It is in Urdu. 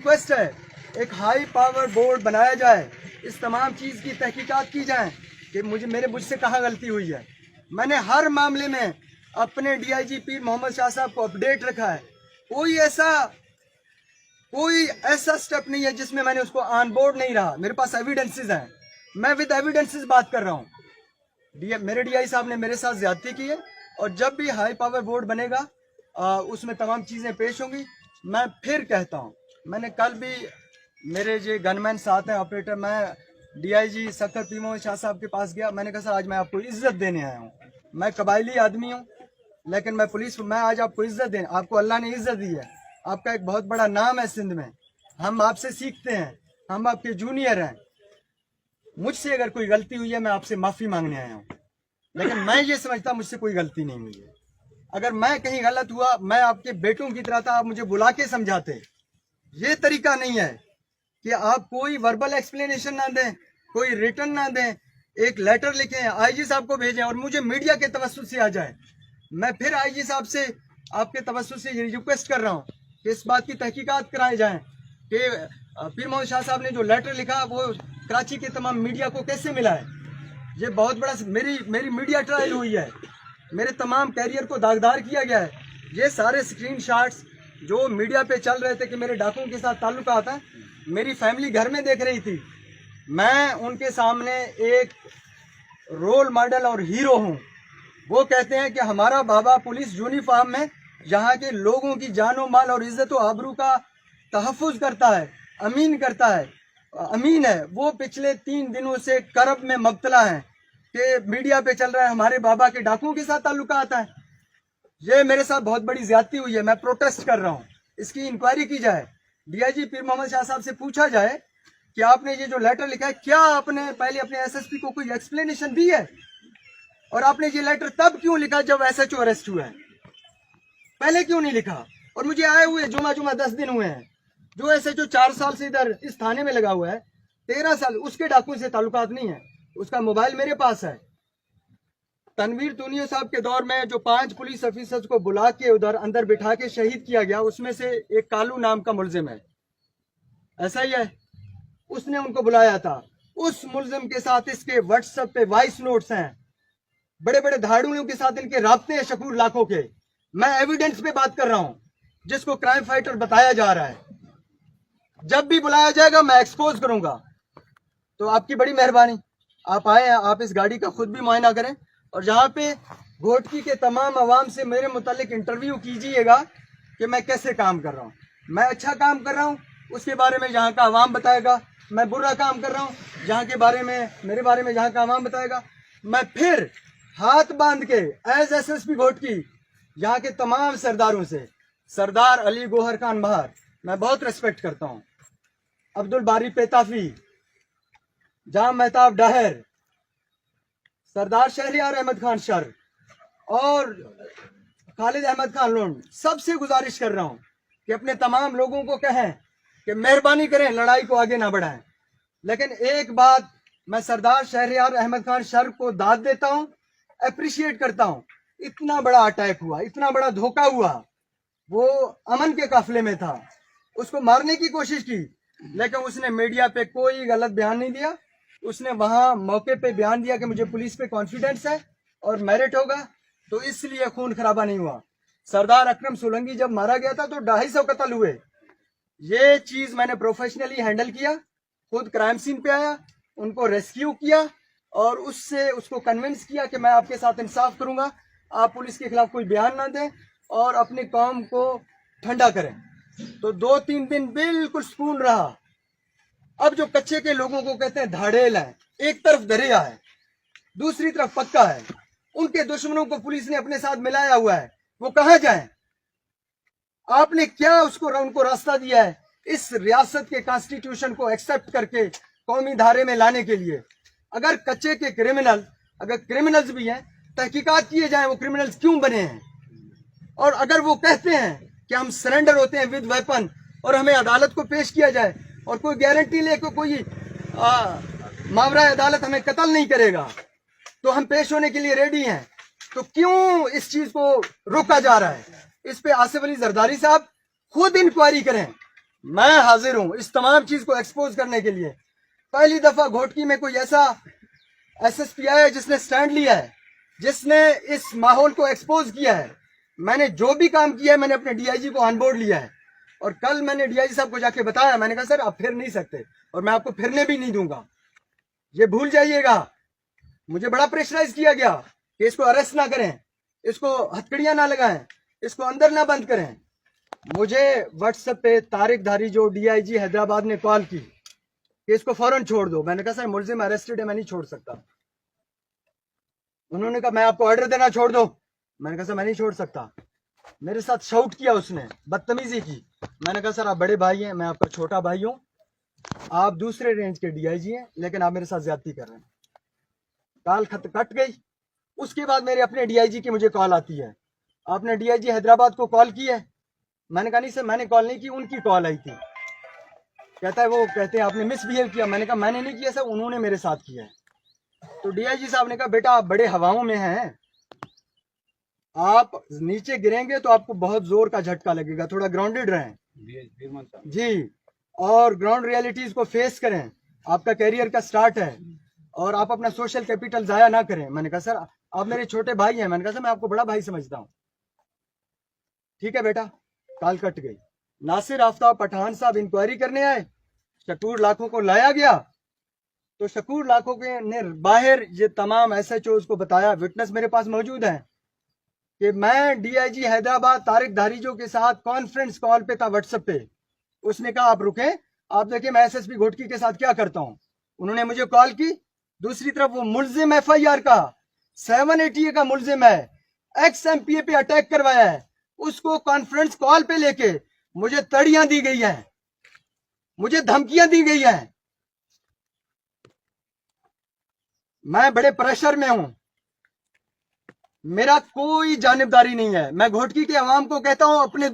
ریکویسٹ ہے ایک ہائی پاور بورڈ بنایا جائے, اس تمام چیز کی تحقیقات کی جائیں کہ مجھ سے کہاں غلطی ہوئی ہے. میں نے ہر معاملے میں اپنے ڈی آئی جی پیر محمد شاہ صاحب کو اپڈیٹ رکھا ہے. کوئی ایسا سٹیپ نہیں ہے جس میں نے اس کو آن بورڈ نہیں رہا. میرے پاس ایویڈنسز ہیں, میں ود ایویڈنسز بات کر رہا ہوں. میرے ڈی آئی صاحب نے میرے ساتھ زیادتی کی ہے, اور جب بھی ہائی پاور بورڈ بنے گا اس میں تمام چیزیں پیش ہوں گی. میں پھر کہتا ہوں, میں نے کل بھی میرے جو گن مین ساتھ ہیں آپریٹر, میں ڈی آئی جی سکھر پیر محمد شاہ صاحب کے پاس گیا. میں نے کہا سر آج میں آپ کو عزت دینے آیا ہوں. میں قبائلی آدمی ہوں لیکن میں آج آپ کو عزت دیں. آپ کو اللہ نے عزت دی ہے, آپ کا ایک بہت بڑا نام ہے سندھ میں. ہم آپ سے سیکھتے ہیں, ہم آپ کے جونیئر ہیں. مجھ سے اگر کوئی غلطی ہوئی ہے میں آپ سے معافی مانگنے آیا ہوں, لیکن میں یہ سمجھتا مجھ سے کوئی غلطی نہیں ہوئی ہے. اگر میں کہیں غلط ہوا, میں آپ کے بیٹوں کی طرح تھا, آپ مجھے بلا کے سمجھاتے. یہ طریقہ نہیں ہے کہ آپ کوئی وربل ایکسپلینیشن نہ دیں, کوئی ریٹن نہ دیں, ایک لیٹر لکھیں, آئی جی صاحب کو بھیجیں اور مجھے میڈیا کے توسط سے آ جائے. میں پھر آئی جی صاحب سے آپ کے توسط سے یہ ریکویسٹ کر رہا ہوں کہ اس بات کی تحقیقات کرائے جائیں کہ پیر محمد شاہ صاحب نے جو لیٹر لکھا وہ کراچی کے تمام میڈیا کو کیسے ملا ہے. یہ بہت بڑا میری میڈیا ٹرائل ہوئی ہے, میرے تمام کیریئر کو داغدار کیا گیا ہے. یہ سارے سکرین شاٹس جو میڈیا پہ چل رہے تھے کہ میرے ڈاکوؤں کے ساتھ تعلقات ہیں, میری فیملی گھر میں دیکھ رہی تھی. میں ان کے سامنے ایک رول ماڈل اور ہیرو ہوں. وہ کہتے ہیں کہ ہمارا بابا پولیس یونیفارم میں یہاں کے لوگوں کی جان و مال اور عزت و آبرو کا تحفظ کرتا ہے, امین ہے. وہ پچھلے 3 دنوں سے کرب میں مبتلا ہیں کہ میڈیا پہ چل رہا ہے ہمارے بابا کے ڈاکوؤں کے ساتھ تعلقات ہیں. یہ میرے ساتھ بہت بڑی زیادتی ہوئی ہے, میں پروٹیسٹ کر رہا ہوں. اس کی انکوائری کی جائے, ڈی آئی جی پیر محمد شاہ صاحب سے پوچھا جائے کہ آپ نے یہ جو لیٹر لکھا ہے کیا آپ نے پہلے اپنے ایس ایس پی کو کوئی ایکسپلینیشن دی ہے, اور آپ نے یہ لیٹر تب کیوں لکھا جب ایس ایچ او اریسٹ ہوا ہے, پہلے کیوں نہیں لکھا. اور مجھے آئے ہوئے جمعہ 10 دن ہوئے ہیں. جو ایس ایچ او 4 سال سے ادھر اس تھانے میں لگا ہوا ہے, 13 سال اس کے ڈاکو سے تعلقات نہیں ہے. اس کا موبائل میرے پاس ہے. تنویر تونیو صاحب کے دور میں جو 5 پولیس افیسرز کو بلا کے ادھر اندر بٹھا کے شہید کیا گیا, اس میں سے ایک کالو نام کا ملزم ہے, ایسا ہی ہے. اس نے ان کو بلایا تھا. اس ملزم کے ساتھ اس کے واٹس ایپ پہ وائس نوٹس ہیں, بڑے بڑے دھاڑوؤں کے ساتھ ان کے رابطے ہیں شکور لاکھوں کے. میں ایویڈنس پہ بات کر رہا ہوں جس کو کرائم فائٹر بتایا جا رہا ہے. جب بھی بلایا جائے گا میں ایکسپوز کروں گا. تو آپ کی بڑی مہربانی, آپ آئے ہیں, آپ اس گاڑی کا خود بھی معائنہ کریں, اور جہاں پہ گھوٹکی کے تمام عوام سے میرے متعلق انٹرویو کیجئے گا کہ میں کیسے کام کر رہا ہوں. میں اچھا کام کر رہا ہوں اس کے بارے میں یہاں کا عوام بتائے گا, میں برا کام کر رہا ہوں یہاں کے بارے میں میرے بارے میں یہاں کا عوام بتائے گا. میں پھر ہاتھ باندھ کے as S S P Ghotki یہاں کے تمام سرداروں سے, سردار علی گوہر خان بہار میں بہت ریسپیکٹ کرتا ہوں, عبد الباری پیتافی, جام مہتاب ڈاہر, سردار شہریار احمد خان شر اور خالد احمد خان لونڈ, سب سے گزارش کر رہا ہوں کہ اپنے تمام لوگوں کو کہیں کہ مہربانی کریں لڑائی کو آگے نہ بڑھائیں. لیکن ایک بات میں سردار شہریار احمد خان شر کو داد دیتا ہوں, اپریشیٹ کرتا ہوں. اتنا بڑا اٹیک ہوا, اتنا بڑا دھوکہ ہوا, وہ امن کے قافلے میں تھا, اس کو مارنے کی کوشش کی, لیکن اس نے میڈیا پہ کوئی غلط بیان نہیں دیا. اس نے وہاں موقع پہ بیان دیا کہ مجھے پولیس پہ کانفیڈنس ہے اور میرٹ ہوگا, تو اس لیے خون خرابہ نہیں ہوا. سردار اکرم سولنگی جب مارا گیا تھا تو 250 قتل ہوئے. یہ چیز میں نے پروفیشنلی ہینڈل کیا, خود کرائم سین پہ آیا, ان کو ریسکیو کیا اور اس کو کنونس کیا کہ میں آپ کے ساتھ انصاف کروں گا, آپ پولیس کے خلاف کوئی بیان نہ دیں اور اپنی قوم کو ٹھنڈا کریں. تو 2-3 دن بالکل سکون رہا. اب جو کچے کے لوگوں کو کہتے ہیں دھاڑیل ہیں, ایک طرف دریا ہے دوسری طرف پکا ہے, ان کے دشمنوں کو پولیس نے اپنے ساتھ ملایا ہوا ہے, وہ کہاں جائیں؟ آپ نے کیا ان کو راستہ دیا ہے اس ریاست کے کانسٹیٹیوشن کو ایکسپٹ کر کے قومی دھارے میں لانے کے لیے؟ اگر کچے کے کرمنلز بھی ہیں, تحقیقات کیے جائیں وہ کرمنلز کیوں بنے ہیں. اور اگر وہ کہتے ہیں کہ ہم سرنڈر ہوتے ہیں ود ویپن اور ہمیں عدالت کو پیش کیا جائے, اور کوئی گارنٹی لے کہ کوئی ماورائے عدالت ہمیں قتل نہیں کرے گا, تو ہم پیش ہونے کے لیے ریڈی ہیں, تو کیوں اس چیز کو روکا جا رہا ہے؟ اس پہ آصف علی زرداری صاحب خود انکوائری کریں. میں حاضر ہوں اس تمام چیز کو ایکسپوز کرنے کے لیے. پہلی دفعہ گھوٹکی میں کوئی ایسا ایس ایس پی آیا ہے جس نے سٹینڈ لیا ہے, جس نے اس ماحول کو ایکسپوز کیا ہے. میں نے جو بھی کام کیا ہے میں نے اپنے ڈی آئی جی کو آن بورڈ لیا ہے, اور کل میں نے ڈی آئی جی صاحب کو جا کے بتایا, میں نے کہا سر آپ پھر نہیں سکتے اور میں آپ کو پھرنے بھی نہیں دوں گا, یہ بھول جائیے گا. مجھے بڑا پریشرائز کیا گیا کہ اس کو اریسٹ نہ کریں, اس کو ہتکڑیاں نہ لگائیں, اس کو اندر نہ بند کریں. مجھے واٹس ایپ پہ طارق دھاری جو ڈی آئی جی حیدرآباد نے کال کی کہ اس کو فوراً چھوڑ دو. میں نے کہا سر ملزم اریسٹڈ ہے, میں نہیں چھوڑ سکتا. انہوں نے کہا میں آپ کو آرڈر دینا, چھوڑ دو. میں نے کہا سر میں نہیں چھوڑ سکتا. میرے ساتھ شاؤٹ کیا اس نے, بدتمیزی کی. میں نے کہا سر آپ بڑے بھائی ہیں, میں آپ کا چھوٹا بھائی ہوں, آپ دوسرے رینج کے ڈی آئی جی ہیں, لیکن آپ میرے ساتھ زیادتی کر رہے ہیں. کال کٹ گئی. اس کے بعد میرے اپنے ڈی آئی جی کی مجھے کال آتی ہے, آپ نے ڈی آئی جی حیدرآباد کو کال کی ہے؟ میں نے کہا نہیں سر میں نے کال نہیں کی, ان کی کال آئی تھی. کہتا ہے وہ کہتے ہیں آپ نے مس بہیو کیا. میں نے کہا میں نے نہیں کیا سر, انہوں نے میرے ساتھ کیا ہے. تو ڈی آئی جی صاحب نے کہا بیٹا آپ بڑے ہواؤں میں ہیں, آپ نیچے گریں گے تو آپ کو بہت زور کا جھٹکا لگے گا, تھوڑا گراؤنڈڈ رہیں جی, اور گراؤنڈ ریالٹیز کو فیس کریں. آپ کا کیریئر کا سٹارٹ ہے اور آپ اپنا سوشل کیپٹل ضائع نہ کریں. میں نے کہا سر آپ میرے چھوٹے بھائی ہیں. میں نے کہا سر میں آپ کو بڑا بھائی سمجھتا ہوں. ٹھیک ہے بیٹا, کال کٹ گئی. ناصر آفتاب پٹھان صاحب انکوائری کرنے آئے, شکور لاکھوں کو لایا گیا, تو شکور لاکھوں کے نے باہر یہ تمام ایس ایچ اوز کو بتایا, وٹنس میرے پاس موجود ہیں, کہ میں ڈی آئی جی حیدرآباد طارق دھاریجو کے ساتھ کانفرنس کال پہ تھا واٹس ایپ پہ. اس نے کہا آپ رکیں, آپ دیکھیں میں ایس ایس پی گھوٹکی کے ساتھ کیا کرتا ہوں. انہوں نے مجھے کال کی. دوسری طرف وہ ملزم ایف آئی آر کا 780 کا ملزم ہے, ایکس ایم پی اے پہ اٹیک کروایا ہے, اس کو کانفرنس کال پہ لے کے مجھے تڑیاں دی گئی ہیں, مجھے دھمکیاں دی گئی ہیں. میں بڑے پریشر میں ہوں, میرا کوئی جانبداری نہیں ہے. میں گھوٹکی کے عوام کو کہتا ہوں اپنے